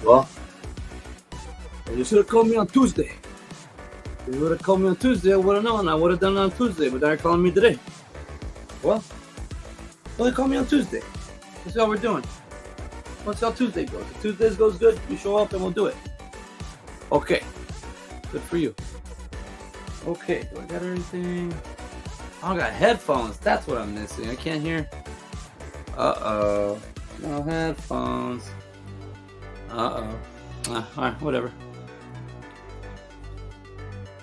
Well, you should have called me on Tuesday. If you would have called me on Tuesday, I would have known. I would have done it on Tuesday, but now you're calling me today. Well, only call me on Tuesday. Let's see how we're doing. Let's see how Tuesday goes. If Tuesday goes good, you show up and we'll do it. Okay. Good for you. Okay, do I got anything? I got headphones. That's what I'm missing. I can't hear. Uh-oh. No headphones. Uh-oh. Alright, whatever.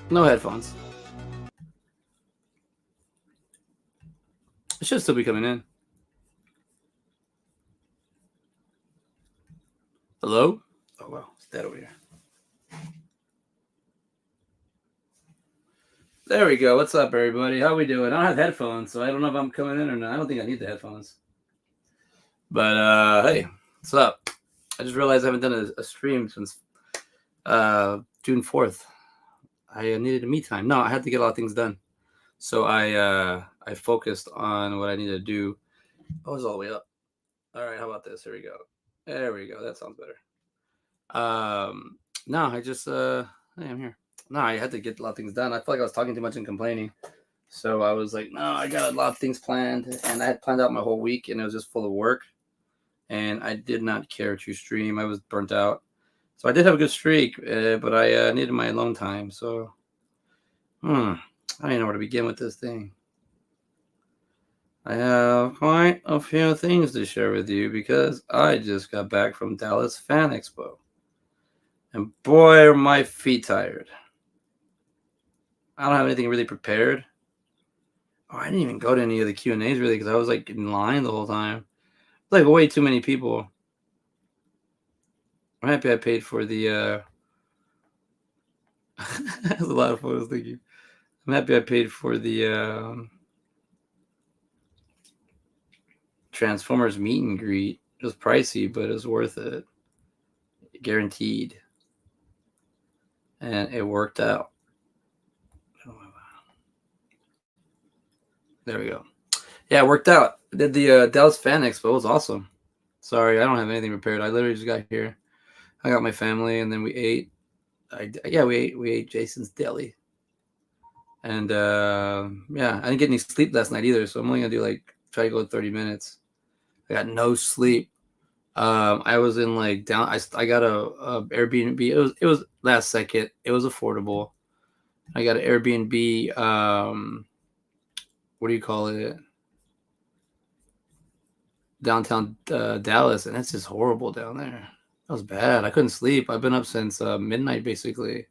No headphones. It should still be coming in. Hello? Oh, wow. It's dead over here. There we go. What's up, everybody? How we doing? I don't have headphones, so I don't know if I'm coming in or not. I don't think I need the headphones. But, hey, what's up? I just realized I haven't done a stream since June 4th. I needed a me time. No, I had to get a lot of things done. So I focused on what I needed to do. Oh, it's all the way up. All right, how about this? Here we go. There we go. That sounds better. No, I just hey, I'm here. No, I had to get a lot of things done. I feel like I was talking too much and complaining. So I was like, no, I got a lot of things planned, and I had planned out my whole week, and it was just full of work. And I did not care to stream. I was burnt out. So I did have a good streak, but I needed my alone time. So, I don't know where to begin with this thing. I have quite a few things to share with you because I just got back from Dallas Fan Expo. And boy, are my feet tired. I don't have anything really prepared. Oh, I didn't even go to any of the Q&As really because I was like in line the whole time. Like way too many people. I'm happy I paid for the That's a lot of photos, thank you. I'm happy I paid for the Transformers meet and greet. It was pricey, but it was worth it. Guaranteed. And it worked out. There we go. Yeah, it worked out. I did the Dallas Fan Expo. It was awesome. Sorry, I don't have anything prepared. I literally just got here. I got my family, and then we ate. We ate Jason's Deli. And yeah, I didn't get any sleep last night either. So I'm only gonna do try to go 30 minutes. I got no sleep. I was in down. I got a Airbnb. It was last second. It was affordable. I got an Airbnb. What do you call it? Downtown Dallas, and it's just horrible down there. That was bad. I couldn't sleep. I've been up since midnight basically.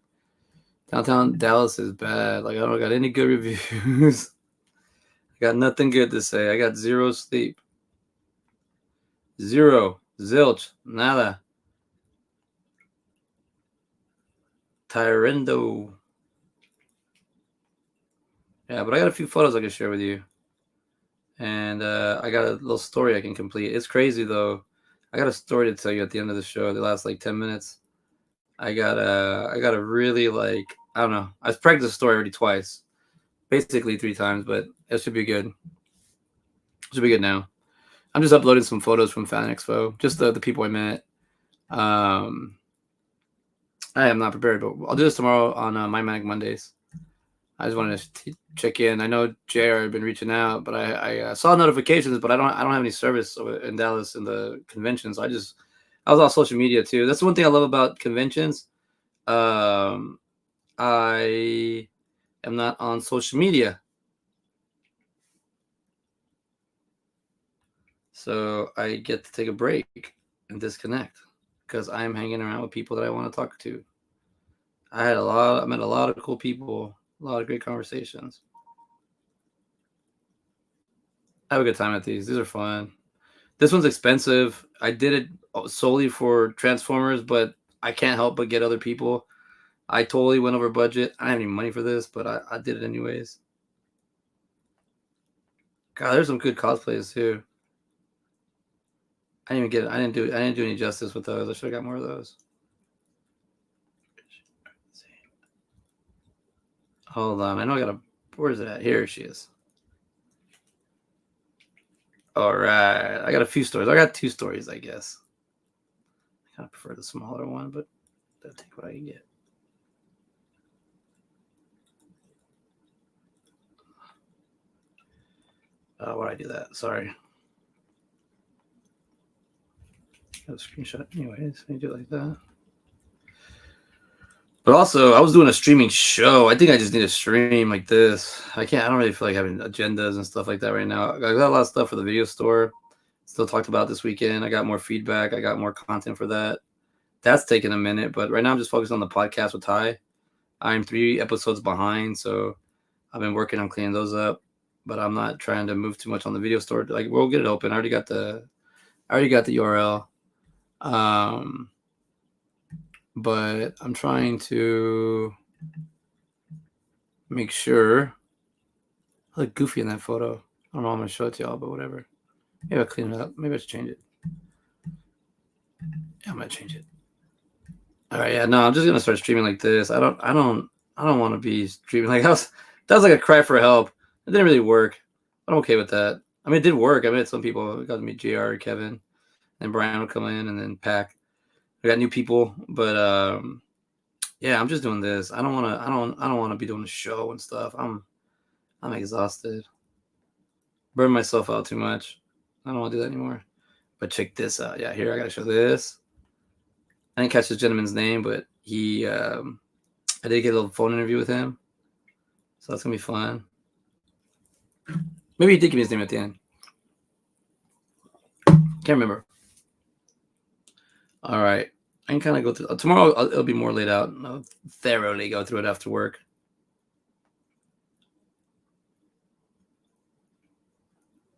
Downtown Dallas is bad. I don't got any good reviews. I got nothing good to say. I got zero sleep. Zero. Zilch. Nada. Tyrendo. Yeah, but I got a few photos I can share with you. And I got a little story I can complete. It's crazy, though. I got a story to tell you at the end of the show. The last 10 minutes. I got a really I don't know. I've practiced the story already twice. Basically 3 times, but it should be good. It should be good now. I'm just uploading some photos from Fan Expo. Just the people I met. I am not prepared, but I'll do this tomorrow on My Manic Mondays. I just wanted to check in. I know JR had been reaching out, but I saw notifications, but I don't have any service in Dallas in the convention. So I was on social media too. That's the one thing I love about conventions. I am not on social media. So I get to take a break and disconnect because I'm hanging around with people that I want to talk to. I met a lot of cool people, a lot of great conversations. I have a good time at these. These are fun. This one's expensive. I did it solely for Transformers, but I can't help but get other people. I totally went over budget. I don't have any money for this, but I did it anyways. God, there's some good cosplays too. I didn't even get it. I didn't do any justice with those. I should have got more of those. Hold on. I know I got a. Where's it at? Here she is. All right. I got a few stories. I got 2 stories, I guess. kind of prefer the smaller one, but I'll take what I can get. Why'd I do that? Sorry. Got a screenshot anyways. Let me do it like that. But also, I was doing a streaming show. I think I just need a stream like this. I don't really feel like having agendas and stuff like that right now. I got a lot of stuff for the video store. Still talked about this weekend. I got more feedback. I got more content for that. That's taking a minute. But right now, I'm just focused on the podcast with Ty. I'm 3 episodes behind, so I've been working on cleaning those up. But I'm not trying to move too much on the video store. Like, we'll get it open. I already got the URL. But I'm trying to make sure. I look goofy in that photo. I don't know. I'm gonna show it to y'all, but whatever. Maybe I'll clean it up. Maybe I should change it. Yeah, I'm gonna change it. All right. Yeah. No, I'm just gonna start streaming like this. I don't want to be streaming like that was like a cry for help. It didn't really work. I'm okay with that. I mean, it did work. I met some people. I got to meet JR, Kevin, and Brian would come in, and then Pack. I got new people, but yeah, I'm just doing this. I don't want to be doing a show and stuff. I'm exhausted. Burn myself out too much. I don't want to do that anymore. But check this out. Yeah, here I gotta show this. I didn't catch this gentleman's name, but I did get a little phone interview with him, so that's gonna be fun. Maybe he did give me his name at the end. Can't remember. All right, I can kind of go through tomorrow. It'll be more laid out. I'll thoroughly go through it after work.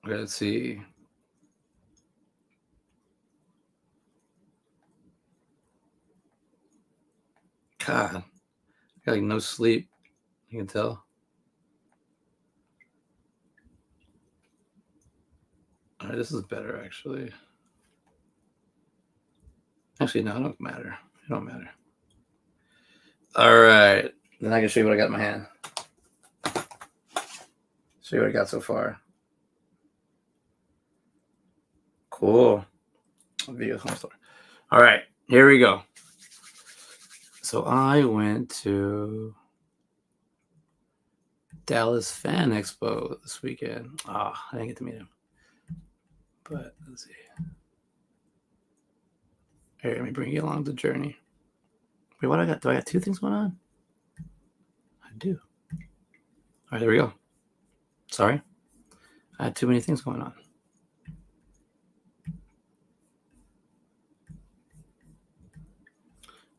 Okay, let's see. God, I got like no sleep. You can tell. All right, this is better actually. Actually, no, it don't matter. It don't matter. All right, then I can show you what I got in my hand. Show you what I got so far. Cool. Video home store. All right, here we go. So I went to Dallas Fan Expo this weekend. I didn't get to meet him. But let's see. Here, let me bring you along the journey. Wait, what I got? Do I got 2 things going on? I do. All right, there we go. Sorry. I had too many things going on.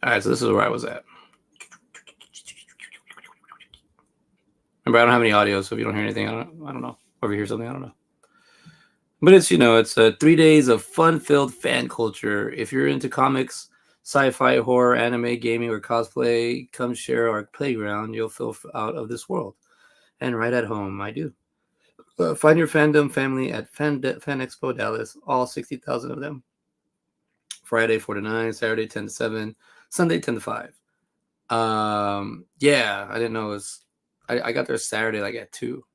All right, so this is where I was at. Remember, I don't have any audio, so if you don't hear anything, I don't know. Or if you hear something, I don't know. But it's 3 days of fun-filled fan culture. If you're into comics, sci-fi, horror, anime, gaming, or cosplay, come share our playground. You'll feel out of this world. And right at home, I do. Find your fandom family at Fan Expo Dallas, all 60,000 of them. Friday 4 to 9, Saturday 10 to 7, Sunday 10 to 5. Yeah, I didn't know it was. I got there Saturday like at 2.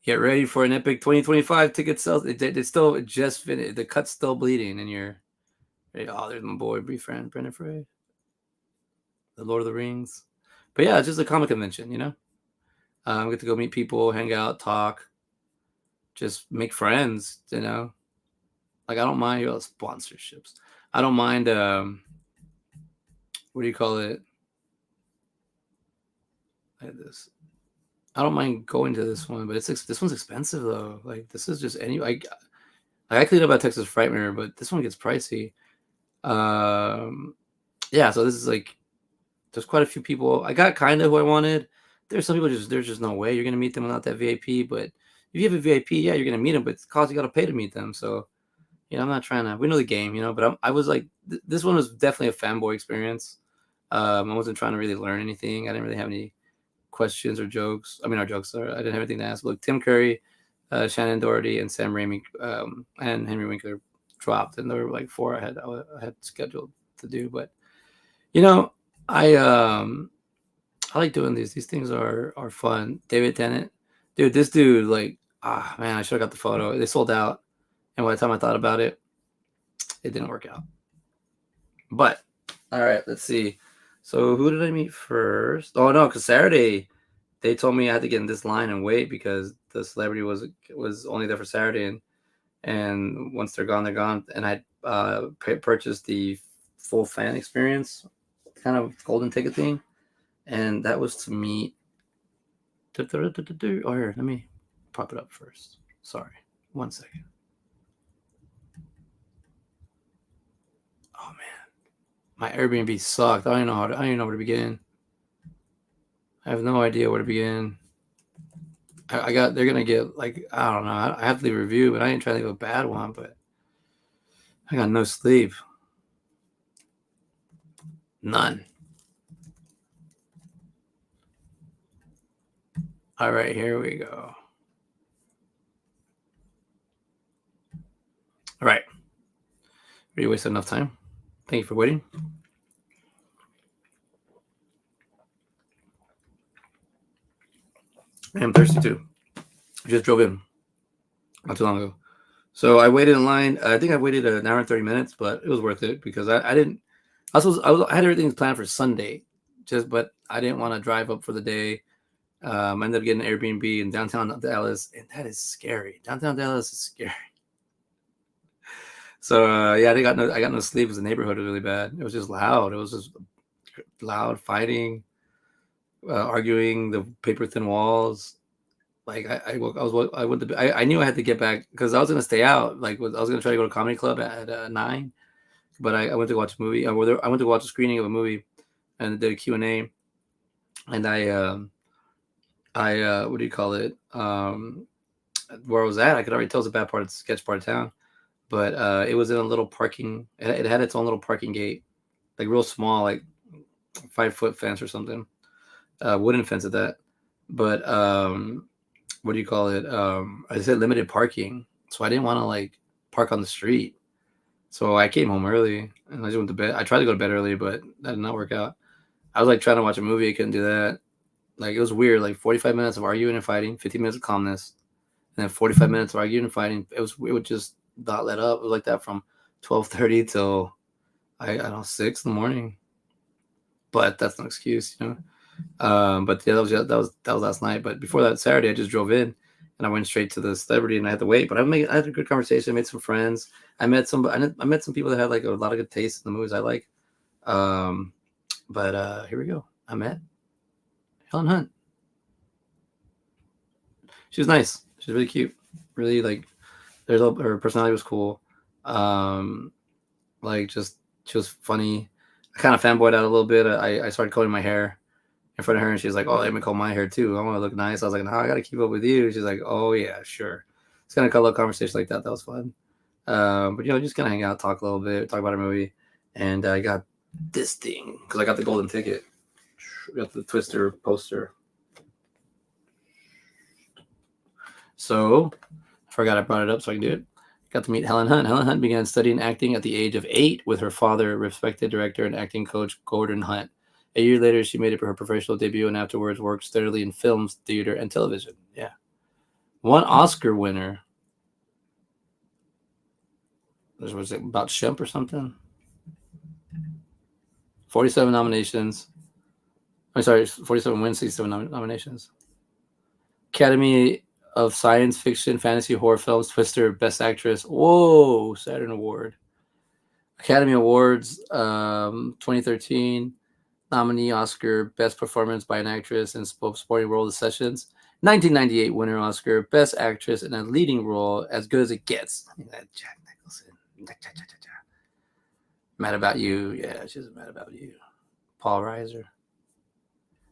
Get ready for an epic 2025 ticket sales. It still just finished. The cut's still bleeding, and you're ready. Oh, there's my boy, friend, Brendan Frey. The Lord of the Rings. But yeah, it's just a comic convention, I get to go meet people, hang out, talk, just make friends, Like, I don't mind sponsorships. I don't mind, what do you call it? Like this. I don't mind going to this one, but this one's expensive though. Like, this is just I cleaned up at Texas Frightmare, but this one gets pricey. Yeah, so this is like, there's quite a few people. I got kind of who I wanted. There's some people there's just no way you're gonna meet them without that VIP. But if you have a VIP, yeah, you're gonna meet them, but it's cost you gotta pay to meet them. So, I'm not trying to. We know the game, But I was like, this one was definitely a fanboy experience. I wasn't trying to really learn anything. I didn't really have any questions or jokes. I mean, our jokes. I didn't have anything to ask. Look, Tim Curry, Shannon Doherty, and Sam Raimi, and Henry Winkler dropped, and there were like 4 I had scheduled to do. But I like doing these. These things are fun. David Tennant, dude. This dude, like, man, I should have got the photo. They sold out, and by the time I thought about it, it didn't work out. But all right, let's see. So who did I meet first? Oh no, because Saturday they told me I had to get in this line and wait because the celebrity was only there for Saturday, and once they're gone, they're gone. And I purchased the full fan experience kind of golden ticket thing, and that was to meet. Oh, here, let me pop it up first. Sorry, 1 second. Oh man, my Airbnb sucked. I don't know I don't even know where to begin. I have no idea where to begin. I got. They're gonna get like I don't know. I have to leave a review, but I ain't trying to leave a bad one. But I got no sleep. None. All right, here we go. All right. We wasted enough time. Thank you for waiting. I'm thirsty too. I just drove in not too long ago. So I waited in line. I think I waited an hour and 30 minutes, but it was worth it because I didn't. I had everything planned for Sunday, but I didn't want to drive up for the day. I ended up getting an Airbnb in downtown Dallas, and that is scary. Downtown Dallas is scary. So yeah, I got no sleep because the neighborhood was really bad. It was just loud. It was just loud fighting, arguing, the paper thin walls. Like I went to I knew I had to get back because I was gonna stay out. Like I was gonna try to go to comedy club at 9, but I went to watch a movie. I went to watch a screening of a movie and did a Q&A, and I what do you call it? Where I was at, I could already tell it was a bad part of the sketch part of town, but it was in a little parking. It had its own little parking gate, like real small, like 5-foot fence or something, wooden fence at that. But what do you call it? I said limited parking, so I didn't want to like park on the street. So I came home early and I just went to bed. I tried to go to bed early, but that did not work out. I was like trying to watch a movie. I couldn't do that. Like it was weird. Like 45 minutes of arguing and fighting, 15 minutes of calmness, and then 45 minutes of arguing and fighting. It would just not let up. It was like that from 12:30 till I don't know 6 in the morning. But that's no excuse, you know. But yeah, that was last night. But before that Saturday, I just drove in and I went straight to the celebrity and I had to wait. But I had a good conversation. I made some friends. I met some people that had like a lot of good taste in the movies I like. Um, but here we go. I met Helen Hunt. She was nice. She was really cute. Really like her personality was cool. Um, like just she was funny. I kind of fanboyed out a little bit. I started coloring my hair in front of her, and she's like, "Oh, let me comb my hair too. I want to look nice." I was like, "No, I got to keep up with you." She's like, "Oh yeah, sure." It's kind of a little conversation like that. That was fun. But just kind of hang out, talk a little bit, talk about a movie, and I got this thing because I got the golden ticket. I got the Twister poster. So I forgot I brought it up, so I can do it. Got to meet Helen Hunt. Helen Hunt began studying acting at the age of 8 with her father, respected director and acting coach Gordon Hunt. A year later, she made her professional debut and afterwards worked steadily in films, theater, and television. Yeah. One Oscar winner. Was it about Shemp or something? 47 nominations. I'm sorry, 47 wins, 67 nominations. Academy of Science Fiction, Fantasy, Horror Films, Twister, Best Actress. Whoa, Saturn Award. Academy Awards, 2013. Nominee Oscar, Best Performance by an Actress in Supporting Role, The Sessions. 1998 winner Oscar, Best Actress in a Leading Role, As Good as It Gets. Jack Nicholson. Mad About You. Yeah, she's mad about you. Paul Reiser.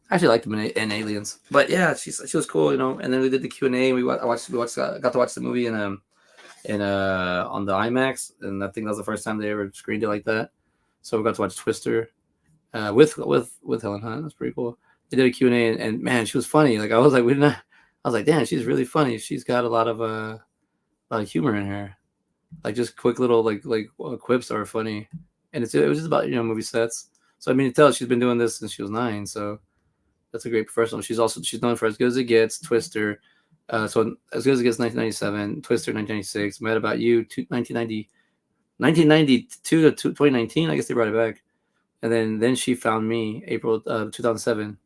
I actually liked him in Aliens, but yeah, she was cool, you know. And then we did the Q&A. Got to watch the movie in on the IMAX, and I think that was the first time they ever screened it like that. So we got to watch Twister with Helen Hunt. That's pretty cool. They did a Q&A, and man, she was funny. Like I was like, damn, she's really funny. She's got a lot of humor in her, like just quick little quips that are funny, and it was just about movie sets. So I mean, you tell she's been doing this since she was 9. So that's a great professional. She's known for As Good as It Gets, Twister. So As Good as It Gets, 1997, Twister, 1996, Mad About You, 1990. 1992 to 2019. I guess they brought it back, and then she found me April 2007.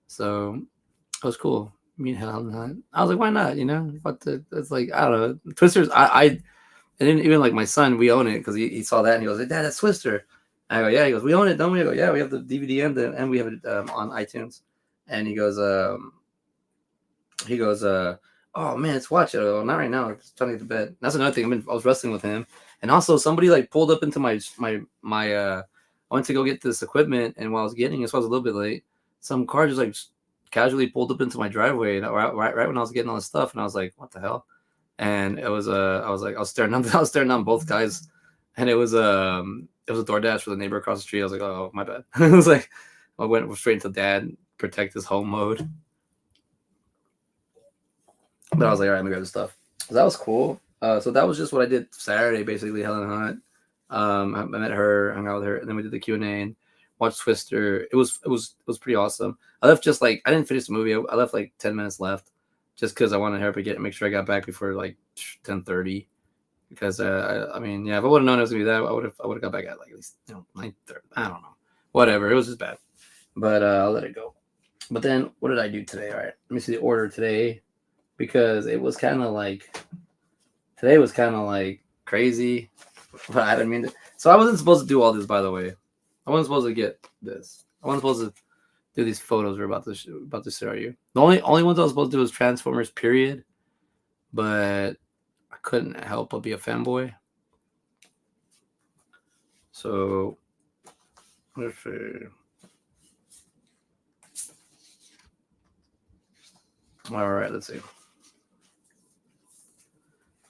So it was cool. Me and Helen. I was like, why not? You know, but it's like I don't know. Twisters. I and then even like my son, we own it because he saw that and he goes, Dad, that's Twister. I go, yeah. He goes, we own it, don't we? I go, yeah, we have the DVD and we have it on iTunes. And he goes, oh man, let's watch it. I go, not right now. I'm just trying to get to bed. That's another thing. I was wrestling with him, and also somebody like pulled up into my. I went to go get this equipment, and while I was getting it, so I was a little bit late. Some car just like casually pulled up into my driveway, and right when I was getting all this stuff, and I was like, what the hell? And it was I was staring down I was staring down both guys, and it was a DoorDash for the neighbor across the street. I was like, oh my bad. It was like I went straight into dad protect his home mode. But I was like, all right, let me grab the stuff. So that was cool. So that was just what I did Saturday, basically. Helen Hunt. I met her, hung out with her, and then we did the Q&A and watched Twister. It was pretty awesome. I left just like I didn't finish the movie. I left like 10 minutes left, just because I wanted her to make sure I got back before like 10:30. Because I mean, yeah, if I would have known it was gonna be that, I would have got back at like at least 9:30. I don't know, whatever. It was just bad, but I'll let it go. But then what did I do today? All right, let me see the order today. Because it was kind of like today was kind of like crazy, but I didn't mean to. So I wasn't supposed to do all this, by the way. I wasn't supposed to get this. I wasn't supposed to do these photos we're about to show you. The only ones I was supposed to do was Transformers, period. But I couldn't help but be a fanboy. So let's see. All right, let's see.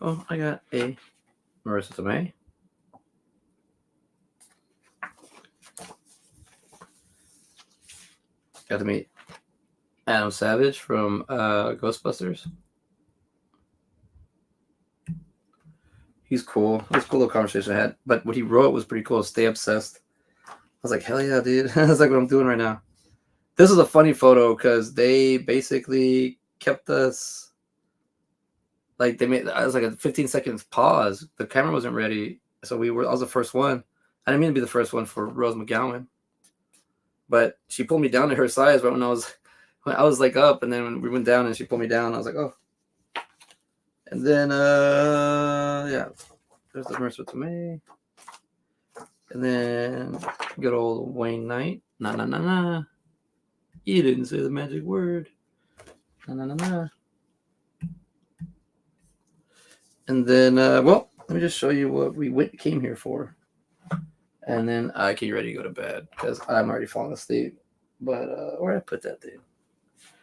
Oh, I got a Marissa Tomei. Got to meet Adam Savage from Ghostbusters. He's cool. It was a cool little conversation I had. But what he wrote was pretty cool. Stay obsessed. I was like, hell yeah, dude. That's like what I'm doing right now. This is a funny photo because they basically kept us. Like they made, I was like a 15 seconds pause. The camera wasn't ready, so I was the first one. I didn't mean to be the first one for Rose McGowan, but she pulled me down to her size right when I was like up, and then when we went down and she pulled me down, I was like, oh. And then yeah, there's the Marissa Tomei, and then good old Wayne Knight. Nah. You didn't say the magic word. Nah. And then, well, let me just show you what we came here for. And then I get ready to go to bed because I'm already falling asleep. But where did I put that thing?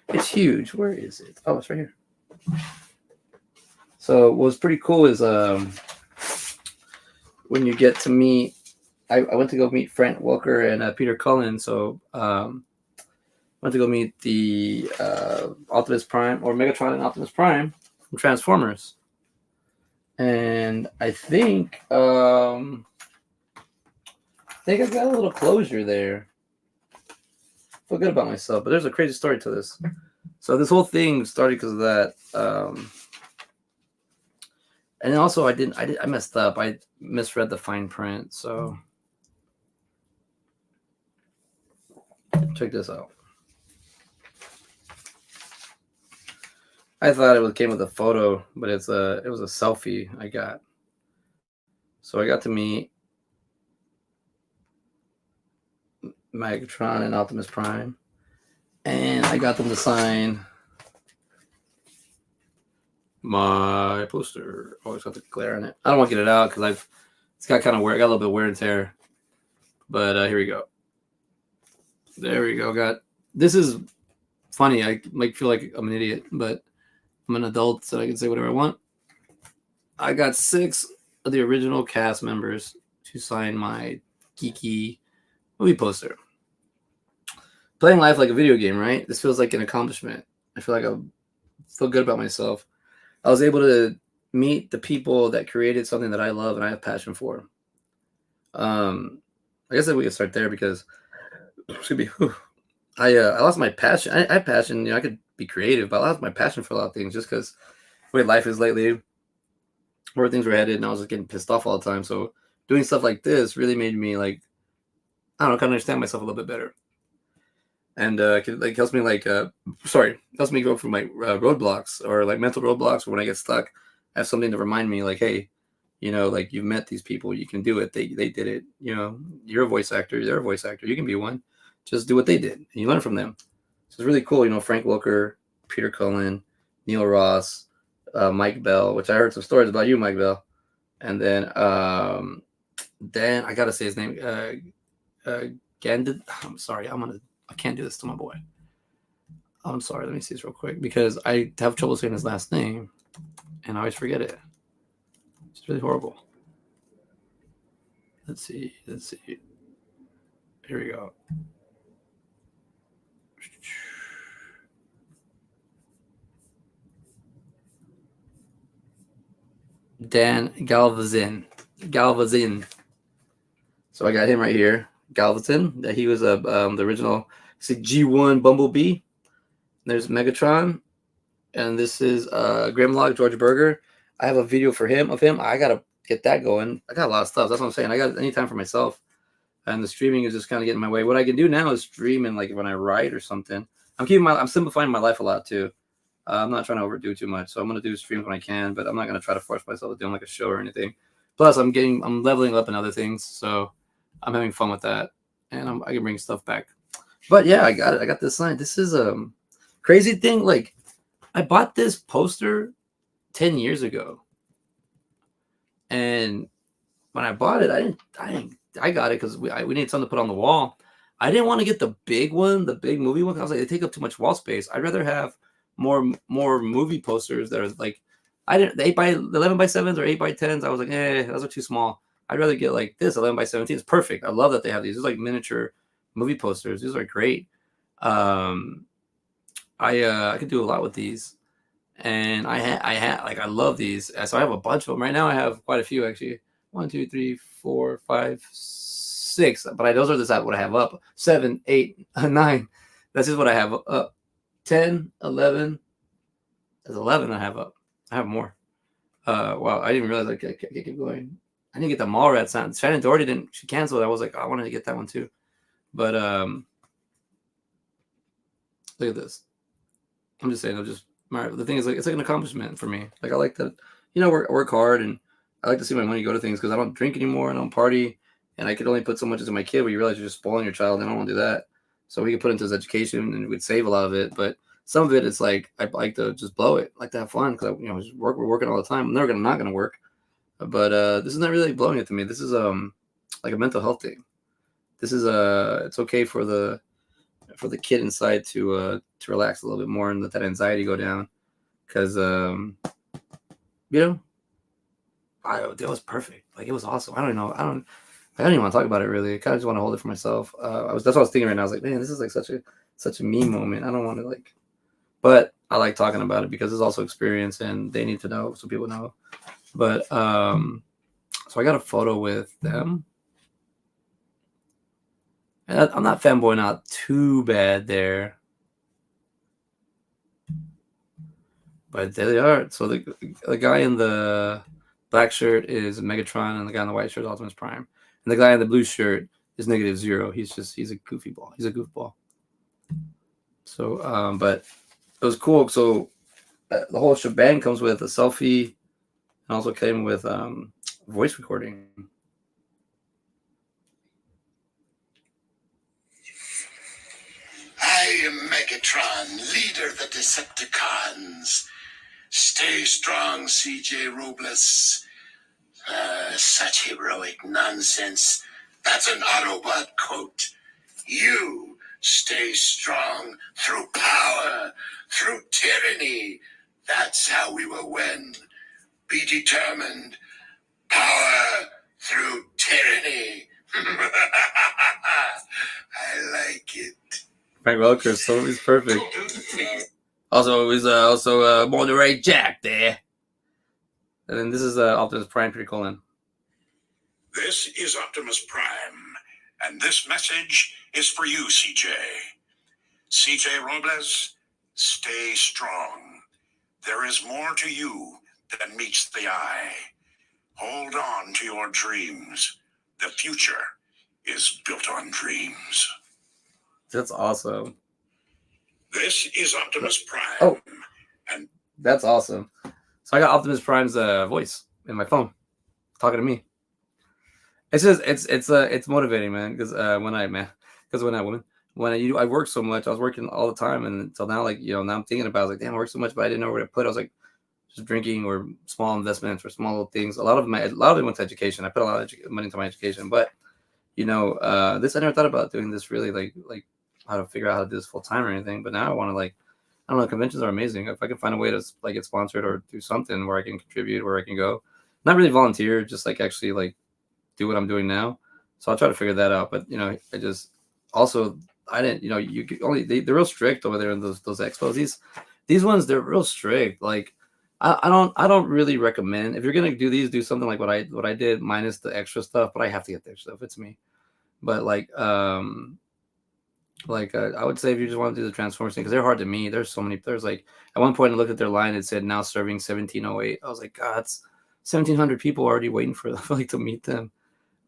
It's huge. Where is it? Oh, it's right here. So what's pretty cool is when you get to meet, I went to go meet Frank Welker and Peter Cullen. So I went to go meet the Optimus Prime or Megatron and Optimus Prime from Transformers. And I think I got a little closure there. Feel good about myself, but there's a crazy story to this. So this whole thing started because of that. And also I messed up. I misread the fine print. So check this out. I thought it came with a photo, but it was a selfie I got. So I got to meet Megatron and Optimus Prime, and I got them to sign my poster. Always got the glare on it. I don't want to get it out because it's got kind of wear. I got a little bit of wear and tear. But here we go. There we go. This is funny. I might feel like I'm an idiot, but I'm an adult, so I can say whatever I want. I got 6 of the original cast members to sign my geeky movie poster. Playing life like a video game, right? This feels like an accomplishment. I feel like I feel good about myself. I was able to meet the people that created something that I love and I have passion for. I guess that we can start there because I lost my passion. I have passion. You know, I could be creative, but I lost my passion for a lot of things just because the way life is lately. where things were headed, and I was just getting pissed off all the time. So doing stuff like this really made me like, I don't know, kind of understand myself a little bit better, and like helps me like helps me go through my roadblocks or like mental roadblocks, or when I get stuck, I have something to remind me like, hey, like you've met these people, you can do it. They did it. You're a voice actor, they're a voice actor, you can be one. Just do what they did, and you learn from them. So it's really cool. Frank Welker, Peter Cullen, Neil Ross, Mike Bell, which I heard some stories about you, Mike Bell, and then I gotta say his name, Gandhi. I'm sorry, I can't do this to my boy. I'm sorry. Let me see this real quick because I have trouble saying his last name, and I always forget it. It's really horrible. Let's see. Here we go. Dan Galvazin. So I got him right here. Galvazin. That he was the original. It's a G1 Bumblebee. There's Megatron, and this is Grimlock George Berger. I have a video of him. I gotta get that going. I got a lot of stuff. That's what I'm saying. I got any time for myself, and the streaming is just kind of getting in my way. What I can do now is stream and like when I write or something. I'm simplifying my life a lot too. I'm not trying to overdo too much, so I'm gonna do streams when I can, but I'm not gonna try to force myself to do like a show or anything. Plus, I'm leveling up in other things, so I'm having fun with that, and I can bring stuff back. But yeah, I got it. I got this sign. This is crazy thing. Like, I bought this poster 10 years ago, and when I bought it, I got it because we needed something to put on the wall. I didn't want to get the big one, the big movie one. I was like, they take up too much wall space. I'd rather have more movie posters that are like, the 11x7s or 8x10s. I was like, those are too small. I'd rather get like this 11x17. It's perfect. I love that they have these. It's like miniature movie posters. These are great. I could do a lot with these, and I love these. So I have a bunch of them right now. I have quite a few actually. 1, 2, 3, 4, 5, 6. But those are just what I have up. 7, 8, 9. That's just what I have up. 10, 11. There's 11 I have up. I have more. Wow, I didn't realize I could keep going. I didn't get the Mallrats sound. Shannon Doherty didn't. She canceled. I was like, I wanted to get that one too. But look at this. I'm just saying. The thing is, like, it's like an accomplishment for me. Like, I like to, work hard, and I like to see my money go to things because I don't drink anymore. I don't party, and I could only put so much into my kid. But you realize you're just spoiling your child, and I don't want to do that. So we could put into his education, and we'd save a lot of it. But some of it, it's like I like to just blow it, I like to have fun because we're working all the time. I'm never not gonna work. But this is not really blowing it to me. This is like a mental health thing. This is it's okay for the kid inside to relax a little bit more and let that anxiety go down, because it was perfect. Like, it was awesome. I don't even want to talk about it really. I kind of just want to hold it for myself. That's what I was thinking right now. I was like, man, this is like such a me moment. I don't want to but I like talking about it because it's also experience and they need to know so people know. But so I got a photo with them. And I'm not fanboy, not too bad there. But there they are. So the guy in the black shirt is Megatron, and the guy in the white shirt is Optimus Prime. And the guy in the blue shirt is -0. He's a goofy ball. He's a goofball. So, but it was cool. So the whole shebang comes with a selfie, and also came with voice recording. I am Megatron, leader of the Decepticons. Stay strong, CJ Robles. Such heroic nonsense. That's an Autobot quote. You stay strong through power, through tyranny. That's how we will win. Be determined. Power through tyranny. I like it. Frank Welker, so he's perfect. Also, he's Monterey Jack there. And then this is Optimus Prime, pretty cool. This is Optimus Prime, and this message is for you, CJ. CJ Robles, stay strong. There is more to you than meets the eye. Hold on to your dreams. The future is built on dreams. That's awesome. This is Optimus Prime. Oh, and that's awesome. So I got Optimus Prime's voice in my phone, talking to me. It's just it's motivating, man. Because when I work so much, I was working all the time, and until now, like now I'm thinking about it, I was like, damn, I work so much, but I didn't know where to put it. I was like, just drinking or small investments or small little things. A lot of it went to education. I put a lot of money into my education, but this I never thought about doing this really like how to figure out how to do this full time or anything. But now I want to I don't know. Conventions are amazing. If I can find a way to like get sponsored or do something where I can contribute, where I can go, not really volunteer, just like actually like do what I'm doing now. So I'll try to figure that out. But I just also I didn't you only they're real strict over there in those expos. These ones they're real strict. Like I don't really recommend if you're gonna do these, do something like what I did minus the extra stuff. But I have to get the extra stuff. It's me. But I would say if you just want to do the Transformers thing, because they're hard to meet. There's so many. There's like at one point I looked at their line. It said now serving 1708. I was like, God, it's 1,700 people already waiting for to meet them.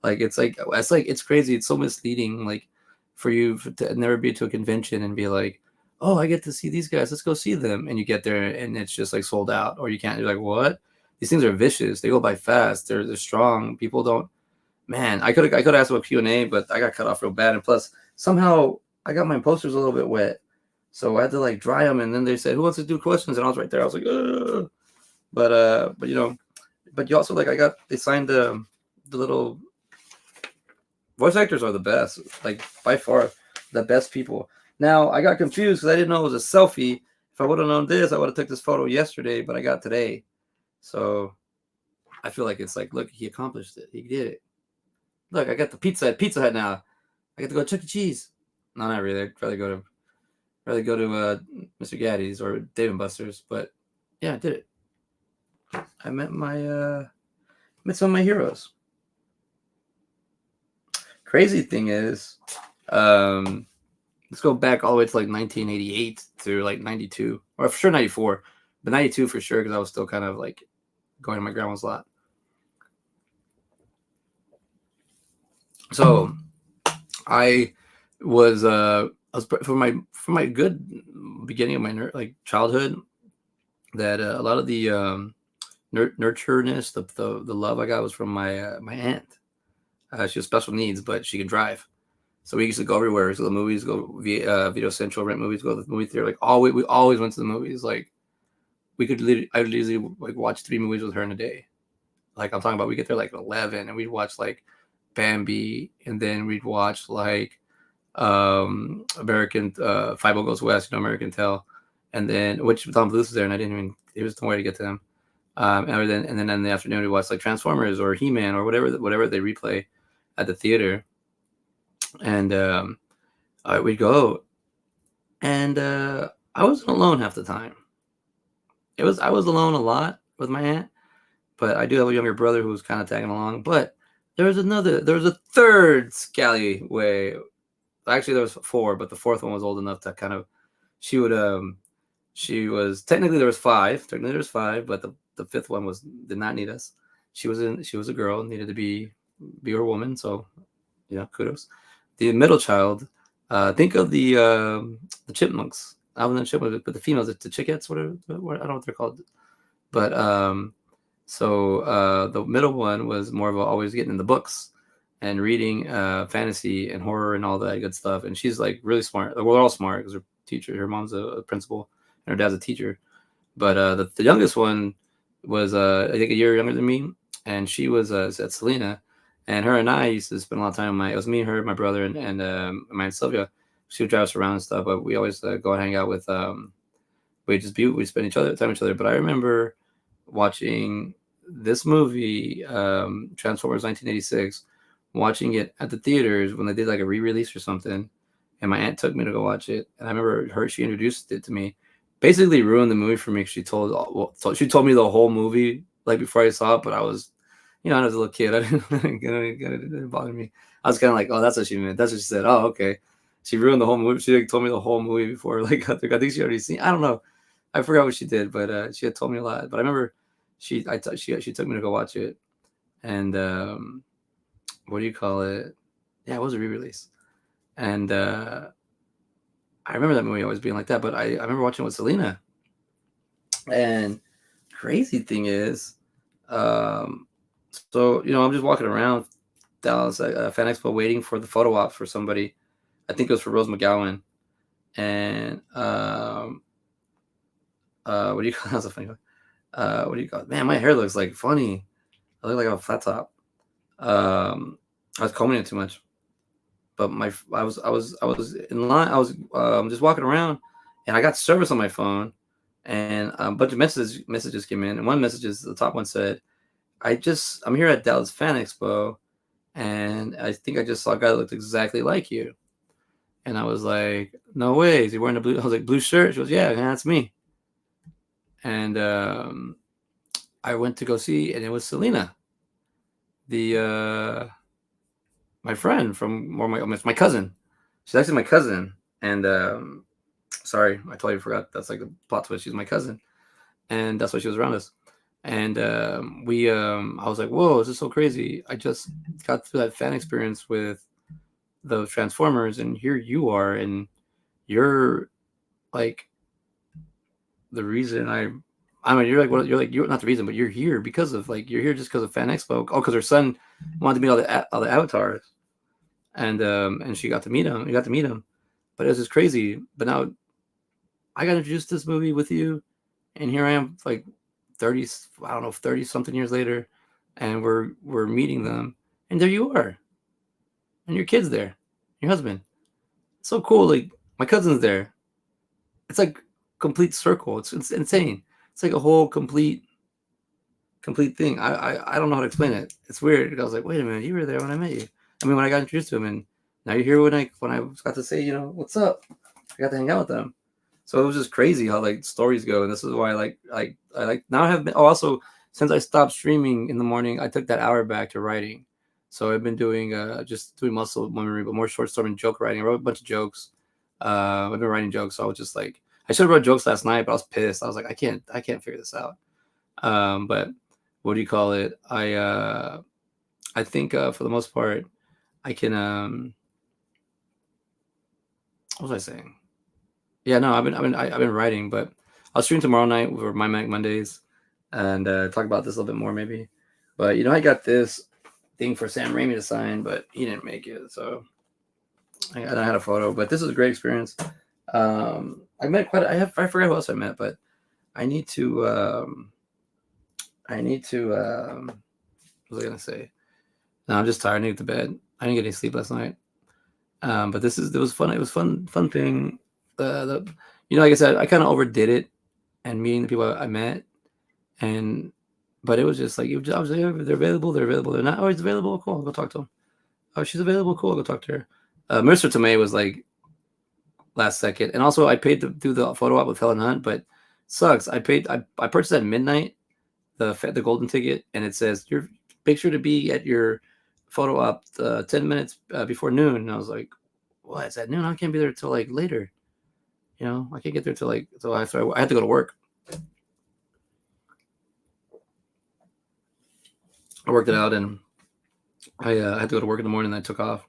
It's crazy. It's so misleading. Like for you to never be to a convention and be like, oh, I get to see these guys. Let's go see them. And you get there and it's just like sold out, or you can't. You're like, what? These things are vicious. They go by fast. They're strong. People don't. Man, I could ask about Q&A, but I got cut off real bad. And plus, somehow I got my posters a little bit wet, so I had to like dry them. And then they said, "Who wants to do questions?" And I was right there. I was like, ugh. But you also they signed the little voice actors are the best, like by far the best people. Now I got confused because I didn't know it was a selfie. If I would have known this, I would have took this photo yesterday, but I got today. So I feel like it's like, look, he accomplished it. He did it. Look, I got the pizza at Pizza Hut now. I get to go to Chuck E. Cheese. No, not really. I'd rather go to Mr. Gaddy's or Dave and Buster's. But yeah, I did it. I met some of my heroes. Crazy thing is, let's go back all the way to like 1988 through like 92, or for sure 94, but 92 for sure because I was still kind of like going to my grandma's lot. So I was for my good beginning of my childhood, that a lot of the nurtureness, the love I got was from my aunt. She has special needs, but she can drive. So we used to go everywhere. Go to the movies, go Video Central, rent movies, go to the movie theater. Like we always went to the movies. Like I would easily like watch 3 movies with her in a day. Like I'm talking about, we get there like 11, and we'd watch like Bambi, and then we'd watch like American 50 Goes West, American Tell, and then which Tom Bluth was there, and I didn't even it was nowhere to get to them. And then in the afternoon we watch like Transformers or He-Man or whatever they replay at the theater, and we'd go, and I wasn't alone half the time. I was alone a lot with my aunt, but I do have a younger brother who was kind of tagging along. But there was a third scallyway. Actually, there was 4, but the 4th one was old enough to kind of. She was technically there was 5. Technically there was 5, but the 5th one did not need us. She was a girl, needed to be her woman. So, kudos. The middle child. Think of the chipmunks. Alvin and the Chipmunks, but the females, the chickettes, whatever. I don't know what they're called. But so the middle one was more of always getting in the books and reading fantasy and horror and all that good stuff. And she's like really smart. We're all smart because her teacher, her mom's a principal, and her dad's a teacher. But the youngest one was I think a year younger than me, and she was at Selena, and her and I used to spend a lot of time. It was me, her, my brother, and my aunt Sylvia. She would drive us around and stuff, but we always go and hang out with. We spend time with each other. But I remember watching this movie, Transformers 1986, watching it at the theaters when they did like a re-release or something, and my aunt took me to go watch it. And I remember she introduced it to me, basically ruined the movie for me. She told me the whole movie like before I saw it, but I was, I was a little kid. It didn't bother me. I was kind of like, oh, that's what she meant. That's what she said. Oh, okay. She ruined the whole movie. She told me the whole movie before. Like I think she already seen. I don't know. I forgot what she did, but she had told me a lot. But I remember she took me to go watch it, and what do you call it? Yeah, it was a re-release, and I remember that movie always being like that. But I remember watching it with Selena, and crazy thing is, um, so I'm just walking around Dallas Fan Expo waiting for the photo op for somebody. I think it was for Rose McGowan, and what do you call that's a funny one. What do you call it? Man, my hair looks like funny. I look like I have a flat top. Um, I was combing it too much, but I was in line. I was just walking around, and I got service on my phone, and a bunch of messages came in, and one message is the top one said, I'm here at Dallas Fan Expo, and I think I just saw a guy that looked exactly like you." And I was like, "No way, is he wearing a blue?" I was like, "Blue shirt?" She goes, "Yeah, that's me." And I went to go see, and it was Selena, the my friend from or my cousin. She's actually my cousin, and sorry, I totally forgot. That's like the plot twist. She's my cousin, and that's why she was around us. And I was like, "Whoa, this is so crazy!" I just got through that fan experience with the Transformers, and here you are, and you're like the reason I mean, you're not the reason, but you're here because of like you're here just because of Fan Expo. Oh, because her son wanted to meet all the avatars, and she got to meet him. You got to meet him, but it was just crazy. But now I got introduced to this movie with you, and here I am, like 30, I don't know, 30 something years later, and we're meeting them, and there you are, and your kid's there, your husband. It's so cool. Like my cousin's there. It's like complete circle. It's insane. It's like a whole complete thing. I don't know how to explain it. It's weird. I was like, wait a minute, you were there when I met you. I mean, when I got introduced to him, and now you're here when I got to say, what's up. I got to hang out with them. So it was just crazy how like stories go, and this is why I like now I have been. Oh, also since I stopped streaming in the morning, I took that hour back to writing. So I've been doing just doing muscle memory, but more short story and joke writing. I wrote a bunch of jokes. I've been writing jokes, so I was just like, I should have wrote jokes last night, but I was pissed. I was like, I can't figure this out. But what do you call it? I think for the most part, I can. What was I saying? Yeah, no, I've been writing, but I'll stream tomorrow night for my Mac Mondays, and talk about this a little bit more maybe. But I got this thing for Sam Raimi to sign, but he didn't make it, so I had a photo. But this is a great experience. I met quite. I forgot who else I met, but I need to. I need to. What was I gonna say? No, I'm just tired. I need to bed. I didn't get any sleep last night. But it was fun. It was fun thing. Like I said, I kind of overdid it and meeting the people I met, and but it was just like I was like, "Oh, they're available. They're available. They're not always available. Cool. I'll go talk to them. Oh, she's available. Cool. I'll go talk to her. Marissa Tomei was like last second, and also I paid to do the photo op with Helen Hunt, but sucks. I purchased at midnight the golden ticket, and it says you're make sure to be at your photo op 10 minutes before noon. And I was like, what? It's at noon. I can't be there till like later. I can't get there till like till after I had to go to work. I worked it out, and I had to go to work in the morning. And I took off.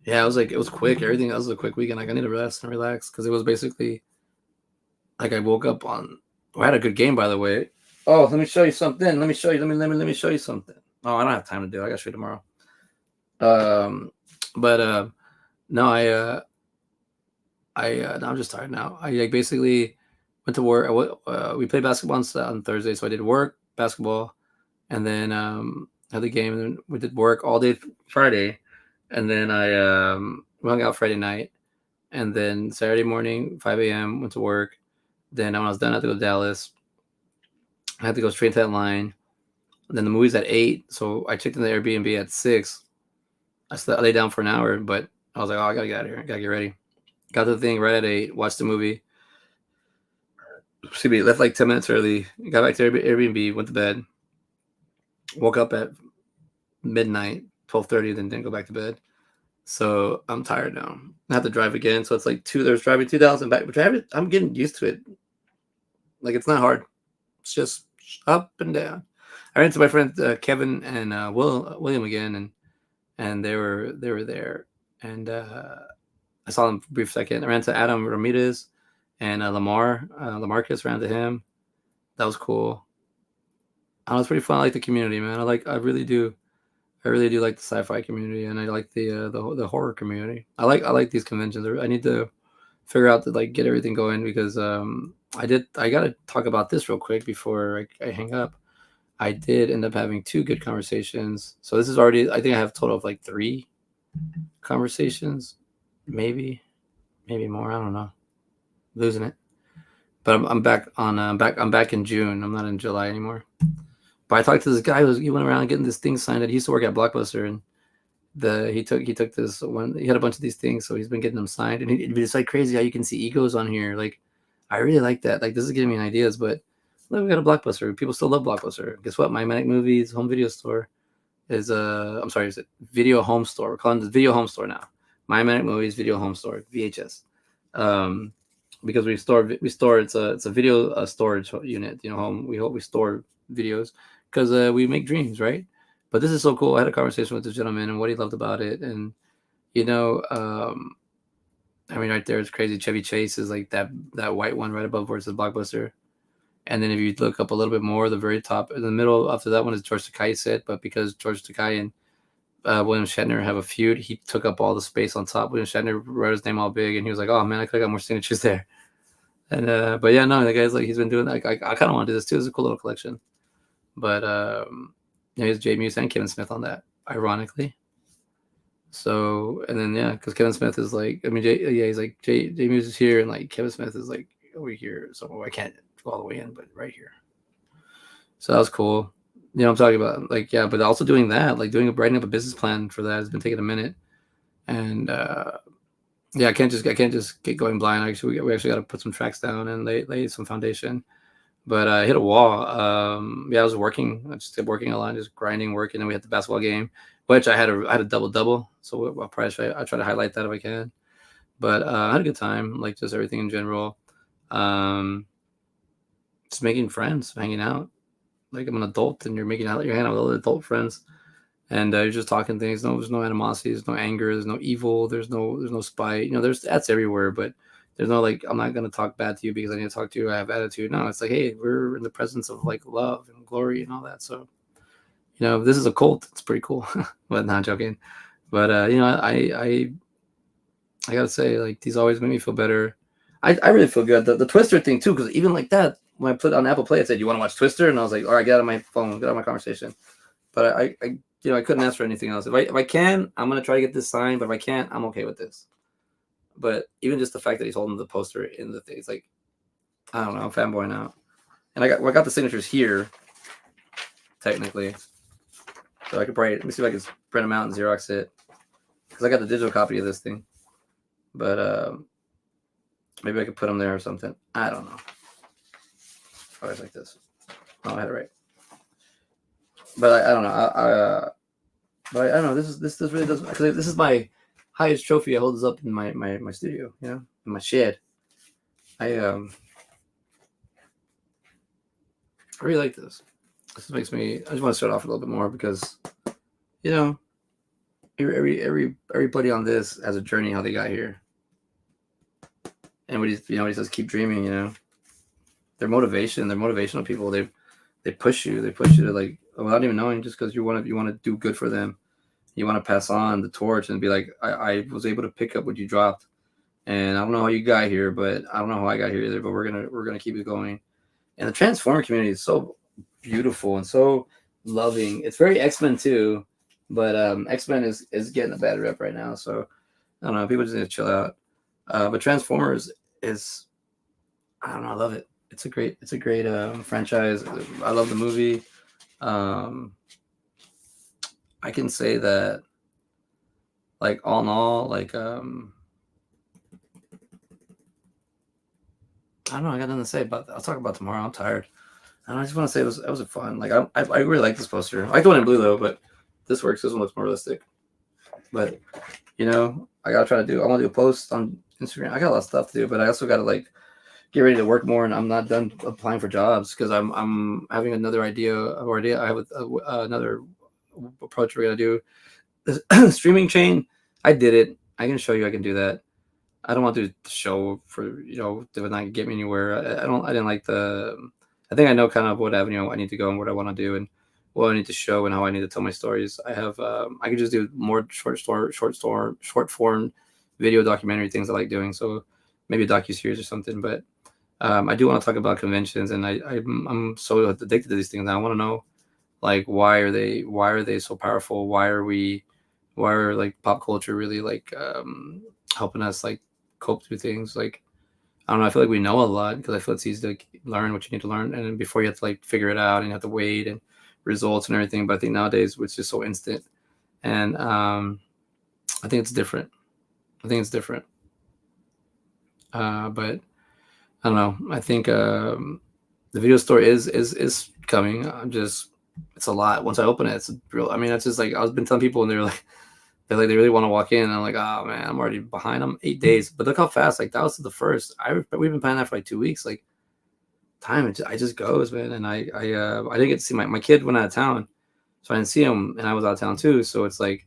Yeah, it was quick. Everything else was a quick weekend. Like I need to rest and relax because it was basically like I woke up on. I had a good game, by the way. Oh, let me show you something. Let me show you. Let me show you something. Oh, I don't have time to do it. I got to show you tomorrow. But no, no, I'm just tired now. I like basically went to work. We played basketball on Thursday, so I did work, basketball, and then had the game. And then we did work all day Friday, and then I hung out Friday night, and then Saturday morning 5 a.m. went to work. Then when I was done, I had to go to Dallas. I had to go straight to that line. And then the movie's at 8, so I checked in the Airbnb at 6. I lay down for an hour, but I was like, oh, I gotta get out of here. I gotta get ready. Got the thing right at 8. Watched the movie. Excuse me. Left like 10 minutes early. Got back to Airbnb. Went to bed. Woke up at midnight, 12:30. Then didn't go back to bed. So I'm tired now. I have to drive again. So it's like there's driving 2,000 back. But I'm getting used to it. Like it's not hard. It's just up and down. I ran into my friend Kevin and William again, and they were there, and I saw them for a brief second. I ran to Adam Ramirez and Lamarcus ran to him. That was cool. It was pretty fun. I like the community, man. I really do. I really do like the sci-fi community, and I like the horror community. I like these conventions. I need to figure out to like get everything going because I gotta talk about this real quick before I hang up. I did end up having two good conversations. So this is already I think I have a total of like three conversations, maybe more. I don't know. Losing it. But I'm back on I'm back in June. I'm not in July anymore. But I talked to this guy he went around getting this thing signed. That he used to work at Blockbuster, and he took this one. He had a bunch of these things, so he's been getting them signed. And it's like crazy how you can see egos on here. Like I really like that. Like this is giving me ideas. But look, we got a Blockbuster. People still love Blockbuster. Guess what? My Manic Movies home video store is I'm sorry, is it Video Home Store? We're calling it Video Home Store now. My Manic Movies Video Home Store VHS. Because we store it's a video storage unit. You know, home we store videos because we make dreams, right? But this is so cool. I had a conversation with this gentleman and what he loved about it, and you know, I mean, right there, it's crazy. Chevy Chase is like that white one right above where it says Blockbuster. And then if you look up a little bit more, the very top, in the middle after that one is George Takei set. But because George Takei and William Shatner have a feud, he took up all the space on top. William Shatner wrote his name all big, and he was like, "Oh man, I could have got more signatures there." And but yeah, no, the guy's like he's been doing that. I kind of want to do this too. It's a cool little collection. But yeah, he's Jay Muse and Kevin Smith on that, ironically. So and then yeah, because Kevin Smith is like, I mean, he's like Jay Muse is here, and like Kevin Smith is like over here. So I can't go all the way in, but right here. So that was cool. You know what I'm talking about? Like yeah, but also doing that, like writing up a business plan for that has been taking a minute, and yeah, I can't just get going blind. Actually, we actually got to put some tracks down and lay some foundation. But I hit a wall. Yeah, I was working. I just kept working a lot, just grinding, working. And we had the basketball game, which I had a double. So I'll probably try to highlight that if I can. But I had a good time, like just everything in general. Just making friends, hanging out. Like I'm an adult, and you're hanging out with other adult friends, and you're just talking things. There's no animosity, there's no anger, there's no evil, there's no spite. You know, that's everywhere, but there's no like I'm not gonna talk bad to you because I need to talk to you. I have attitude. No, it's like hey, we're in the presence of like love and glory and all that. So you know, this is a cult. It's pretty cool, but not joking. But you know, I gotta say like these always make me feel better. I really feel good. The Twister thing too, because even like that, when I put it on Apple Play, it said, "You want to watch Twister?" And I was like, "All right, get out of my phone, get out of my conversation." But I you know, I couldn't ask for anything else. If I can, I'm gonna try to get this signed. But if I can't, I'm okay with this. But even just the fact that he's holding the poster in the thing, it's like I don't know, I'm fanboying out. And I got the signatures here, technically. So I could probably let me see if I can print them out and Xerox it, because I got the digital copy of this thing. But maybe I could put them there or something. I don't know. Always like this. Oh, I had it right. But I don't know. But I don't know. This really doesn't, because this is my highest trophy. I hold this up in my studio. You know, in my shed. I really like this. This makes me. I just want to start off a little bit more because, you know, everybody on this has a journey how they got here. And what he says, keep dreaming. You know, they're motivational people. They push you. They push you to like without even knowing, just because you want to do good for them. You want to pass on the torch and be like, I was able to pick up what you dropped, and I don't know how you got here, but I don't know how I got here either. But we're gonna keep it going. And the Transformer community is so beautiful and so loving. It's very X-Men too, but X-Men is getting a bad rep right now. So I don't know. People just need to chill out. But Transformers is, I don't know. I love it. It's a great franchise. I love the movie. I can say that, like all in all, like I don't know. I got nothing to say about that. I'll talk about tomorrow. I'm tired. And I just want to say it was fun. Like I really like this poster. I like the one in blue though, but this works. This one looks more realistic. But you know, I gotta try to do. I want to do a post on Instagram. I got a lot of stuff to do, but I also gotta like get ready to work more, and I'm not done applying for jobs because I'm having another idea. I have another approach we're gonna do. This streaming chain, I did it. I can show you I can do that. I don't want to do the show for to not get me anywhere. I don't. I didn't like the. I think I know kind of what avenue I need to go and what I want to do and what I need to show and how I need to tell my stories. I have. I could just do more short form video documentary things I like doing. So maybe a docu series or something. But I do want to talk about conventions, and I'm so addicted to these things. I want to know like why are they so powerful? Why are like pop culture really like helping us like cope through things? Like I don't know. I feel like we know a lot because I feel it's easy to like, learn what you need to learn, and then before you have to like figure it out and you have to wait and results and everything. But I think nowadays it's just so instant, and I think it's different. I think it's different. But I don't know. I think the video store is coming. I'm just it's a lot. Once I open it, it's real. I mean, it's just like I've been telling people, and they really want to walk in. And I'm like, oh man, I'm already behind. I'm 8 days, but look how fast. Like that was the first. We've been planning that for like 2 weeks. Like time, I just goes, man. And I didn't get to see my kid went out of town, so I didn't see him, and I was out of town too. So it's like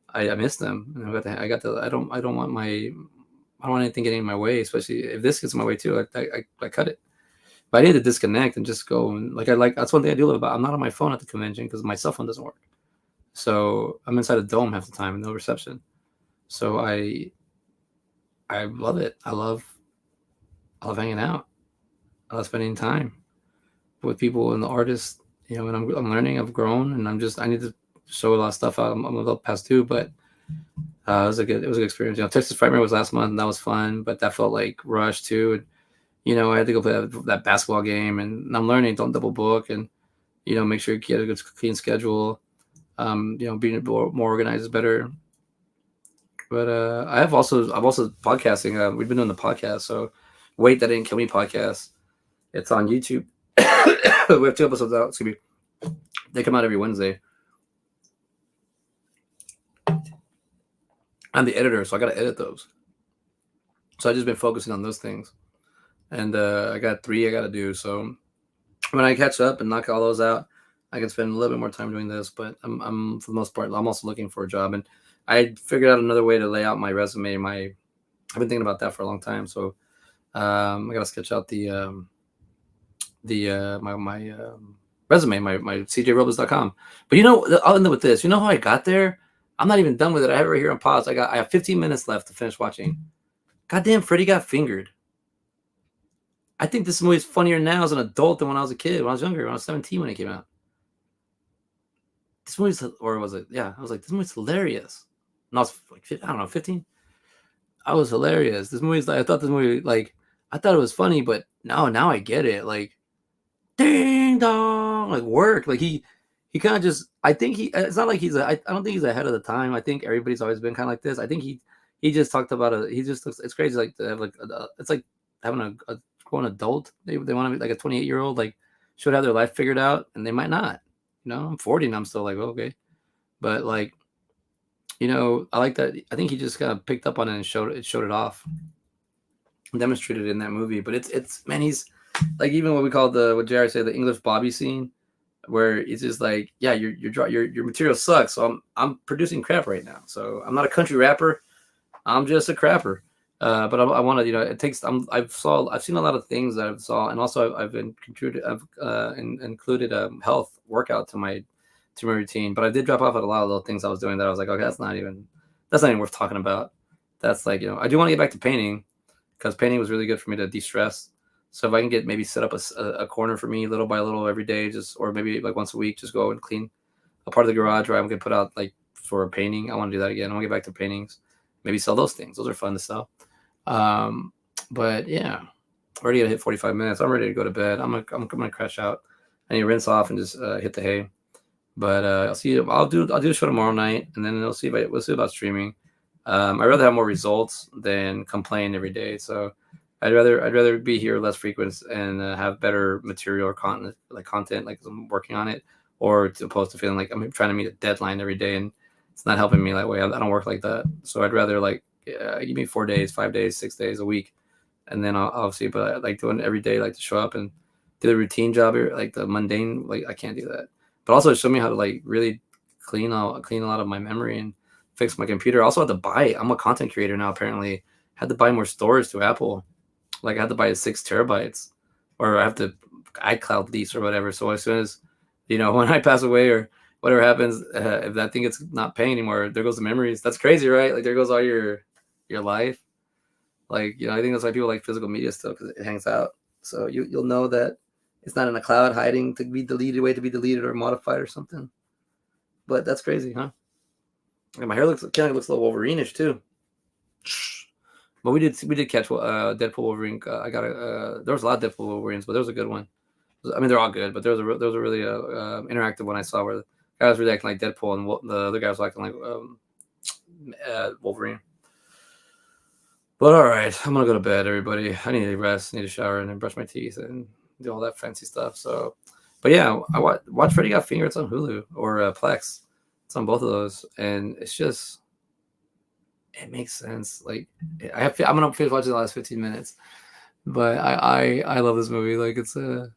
I missed them. And I don't want I don't want anything getting in my way, especially if this gets in my way too. I cut it. But I need to disconnect and just go and like that's one thing I do love about. I'm not on my phone at the convention because my cell phone doesn't work. So I'm inside a dome half the time and no reception. So I love it. I love hanging out. I love spending time with people and the artists. And I'm learning. I've grown, and I need to show a lot of stuff out. I'm a little past due, but it was a good experience. Texas Frightmare was last month, and that was fun, but that felt like rushed too. And I had to go play that basketball game, and I'm learning. Don't double book, and make sure you get a good clean schedule. Being more organized is better. But I've also podcasting. We've been doing the podcast. So, Wait That Didn't Kill Me podcast. It's on YouTube. We have 2 episodes out. Excuse me. They come out every Wednesday. I'm the editor, so I got to edit those. So I've just been focusing on those things. And I got 3 I got to do. So when I catch up and knock all those out, I can spend a little bit more time doing this. But I'm for the most part, I'm also looking for a job. And I figured out another way to lay out my resume. I've been thinking about that for a long time. So I got to sketch out my resume, my cjrobles.com. But I'll end up with this. You know how I got there? I'm not even done with it. I have it right here on pause. I have 15 minutes left to finish watching. Goddamn, Freddy Got Fingered. I think this movie is funnier now as an adult than when I was a kid, when I was younger, when I was 17 when it came out. This movie's, or was it? Yeah, I was like, this movie's hilarious. And I was like, I don't know, 15. I was hilarious. This movie's like, I thought it was funny, but now I get it. Like, ding dong, like work. Like he kind of just. I think it's not like I don't think he's ahead of the time. I think everybody's always been kind of like this. I think he just talked about it. He just looks. It's crazy. Like to have like it's like having a grown adult. They want to be like a 28-year-old. Like should have their life figured out, and they might not. I'm 40 and I'm still like, okay, but like, I like that. I think he just kind of picked up on it and showed it off, demonstrated it in that movie. But it's man, he's like even what we call what Jared said, the English Bobby scene, where it's just like, yeah, your material sucks, so I'm producing crap right now. So I'm not a country rapper, I'm just a crapper. But I want to, it takes. I've seen a lot of things that I've saw, and also I've included health workout to my routine. But I did drop off at a lot of little things I was doing that I was like, okay, that's not even worth talking about. That's like, I do want to get back to painting because painting was really good for me to de-stress. So if I can get maybe set up a corner for me little by little every day, or maybe like once a week, just go and clean a part of the garage where I'm gonna put out like for painting. I want to do that again. I want to get back to paintings. Maybe sell those things. Those are fun to sell. But yeah, already gonna hit 45 minutes. I'm ready to go to bed. I'm gonna crash out. I need to rinse off and just hit the hay. But I'll see you. I'll do a show tomorrow night, and then we'll see about streaming. I'd rather have more results than complain every day. So I'd rather be here less frequent and have better material or content like I'm working on it, or to opposed to feeling like I'm trying to meet a deadline every day and it's not helping me that way. I don't work like that. So I'd rather give me 4 days, 5 days, 6 days a week, and then obviously, but I like doing it every day, like to show up and do the routine job, or like the mundane. Like I can't do that. But also show me how to like really clean a lot of my memory and fix my computer. I also had to buy. I'm a content creator now. Apparently, had to buy more storage to Apple. Like I had to buy 6 terabytes, or I have to iCloud lease or whatever. So as soon as when I pass away or whatever happens, if that thing gets not paying anymore, there goes the memories. That's crazy, right? Like there goes all your life. Like I think that's why people like physical media still, because it hangs out. So you'll know that it's not in a cloud hiding to be deleted, wait to be deleted or modified or something. But that's crazy, huh? And my hair kind of looks a little Wolverine-ish too. But we did catch Deadpool Wolverine. I got there was a lot of Deadpool Wolverines, but there was a good one. I mean, they're all good, but there was a really interactive one I saw where the guy was really acting like Deadpool and the other guy was acting like Wolverine. But all right, I'm gonna go to bed, everybody. I need to rest, need to shower, and then brush my teeth and do all that fancy stuff. So, but yeah, I watch Freddy Got Fingered. It's on Hulu or Plex. It's on both of those, and it's just it makes sense. Like I'm gonna finish watching the last 15 minutes, but I love this movie. Like it's and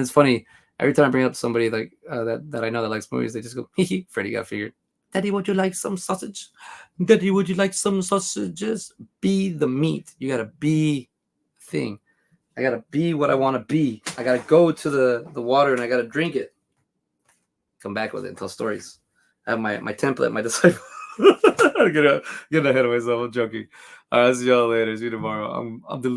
it's funny every time I bring up somebody like that I know that likes movies, they just go, "Hee Freddy Got Fingered." Daddy, would you like some sausage? Daddy, would you like some sausages? Be the meat. You gotta be thing. I gotta be what I want to be. I gotta go to the water and I gotta drink it. Come back with it and tell stories. I have my template, my disciple. Get ahead of myself. I'm joking. All right, I'll see y'all later. See you tomorrow. I'm delirious.